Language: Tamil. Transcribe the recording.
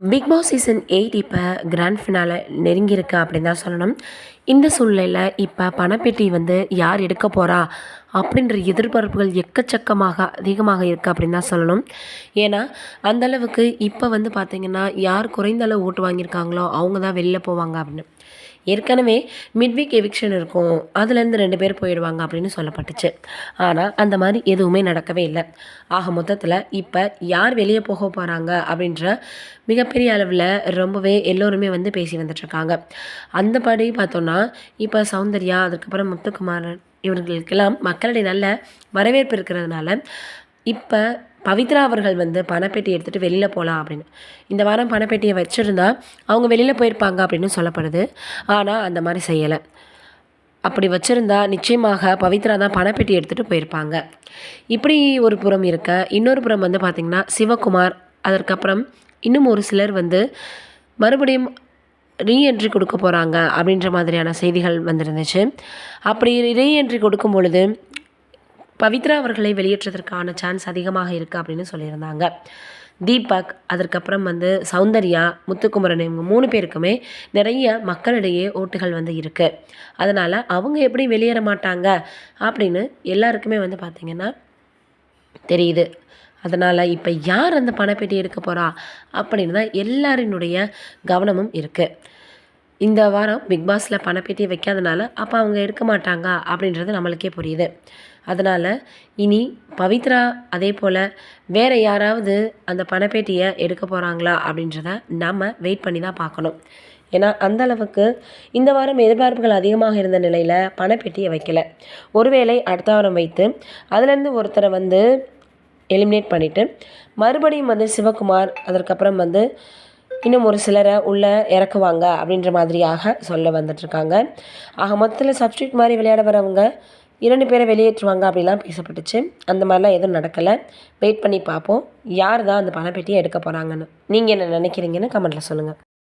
பிக் பாஸ் சீசன் 8 இப்போ கிராண்ட் ஃபினாலே நெருங்கியிருக்கு அப்படின்னு தான் சொல்லணும். இந்த சூழ்நிலையில இப்போ பணப்பெட்டி வந்து யார் எடுக்க போறா? அப்படின்ற எதிர்பார்ப்புகள் எக்கச்சக்கமாக அதிகமாக இருக்குது அப்படின்னு தான் சொல்லணும். ஏன்னா, அந்த அளவுக்கு இப்போ வந்து பார்த்தீங்கன்னா, யார் குறைந்த அளவு ஓட்டு வாங்கியிருக்காங்களோ அவங்க தான் வெளில போவாங்க அப்படின்னு. ஏற்கனவே மிட்வீக் எவிக்ஷன் இருக்கும். அதுலேருந்து 2 பேர் போயிடுவாங்க அப்படின்னு சொல்லப்பட்டுச்சு. ஆனா, அந்த மாரி எதுவுமே நடக்கவே இல்ல. ஆக மொத்தத்தில இப்ப யார் வெளிய போக போறாங்க அப்படின்ற மிகப்பெரிய அளவுல ரொம்பவே எல்லோருமே வந்து பேசி வந்துட்டுருக்காங்க. அந்தபடி பார்த்தோம்னா, இப்ப சௌந்தர்யா, அதுக்கப்புறம் முத்துக்குமாரன் இவர்களுக்கெல்லாம் மக்களிடையே நல்ல வரவேற்பு இருக்கிறதுனால, இப்ப பவித்ரா அவர்கள் வந்து பணப்பெட்டி எடுத்துட்டு வெளில போலாம் அப்படின்னு. இந்த வாரம் பணப்பெட்டிய வச்சிருந்தா, அவங்க வெளில போயிருப்பாங்க அப்படின்னு சொல்லப்படுது. ஆனா, அந்த மாரி செய்யல. அப்படி வச்சிருந்தா நிச்சயமாக பவித்ரா தான் பணப்பெட்டி எடுத்துட்டு போயிருப்பாங்க. இப்படி ஒரு புறம் இருக்க, இன்னொரு புறம் வந்து பார்த்தீங்கன்னா, சிவகுமார், அதற்கப்புறம் இன்னும் ஒரு சிலர் வந்து மறுபடியும் ரீஎன்ட்ரி குடுக்க போறாங்க அப்படின்ற மாதிரியான செய்திகள் வந்திருந்துச்சு. அப்படி ரீஎன்ட்ரி கொடுக்கும் பொழுது, பவித்ரா அவர்களை வெளியேற்றதற்கான சான்ஸ் அதிகமாக இருக்கு அப்படின்னு சொல்லியிருந்தாங்க. தீபக், அதற்கப்புறம் வந்து சௌந்தர்யா, முத்துக்குமரன் இவங்க 3 பேருக்குமே நிறைய மக்களிடையே ஓட்டுகள் வந்து இருக்கு. அதனால அவங்க எப்படி வெளியேற மாட்டாங்க அப்படின்னு எல்லாருக்குமே வந்து பார்த்தீங்கன்னா தெரியுது. அதனால இப்ப யார் அந்த பணப்பெட்டி எடுக்க போறா? அப்படின்னு தான் எல்லாரினுடைய கவனமும் இருக்கு. இந்த வாரம் பிக் பாஸ்ல பணப்பெட்டி வைக்காதனால, அப்ப அவங்க எடுக்க மாட்டாங்க அப்படின்றது நம்மளுக்கே புரியுது. அதனால இனி பவித்ரா அதேபோல வேற யாராவது அந்த பணப்பேட்டிய எடுக்க போறாங்களா? அப்படின்றத நம்ம வெயிட் பண்ணி தான் பார்க்கணும். ஏன்னா, அந்த அளவுக்கு இந்த வாரம் எதிர்பார்ப்புகள் அதிகமாக இருந்த நிலையில பணப்பெட்டிய வைக்கல. ஒருவேளை அடுத்த வாரம் வைத்து, அதுலேருந்து ஒருத்தர வந்து எலிமினேட் பண்ணிட்டு, மறுபடியும் வந்து சிவகுமார், அதற்கப்புறம் வந்து இன்னும் ஒரு சிலர உள்ள இறக்குவாங்க அப்படின்ற மாதிரியாக சொல்ல வந்துட்டுருக்காங்க. ஆக மொத்தத்தில சப்ஸ்டியூட் மாரி விளையாட வரவங்க 2 பேர வெளியேற்றுவாங்க அப்படிலாம் பேசப்பட்டுச்சு. அந்த மாரிலாம் எதுவும் நடக்கல. வெயிட் பண்ணி பார்ப்போம். யார் தான் அந்த பணப்பெட்டிய எடுக்க போறாங்கன்னு. நீங்க என்ன நினைக்கிறீங்கன்னு கமெண்ட்ல சொல்லுங்க.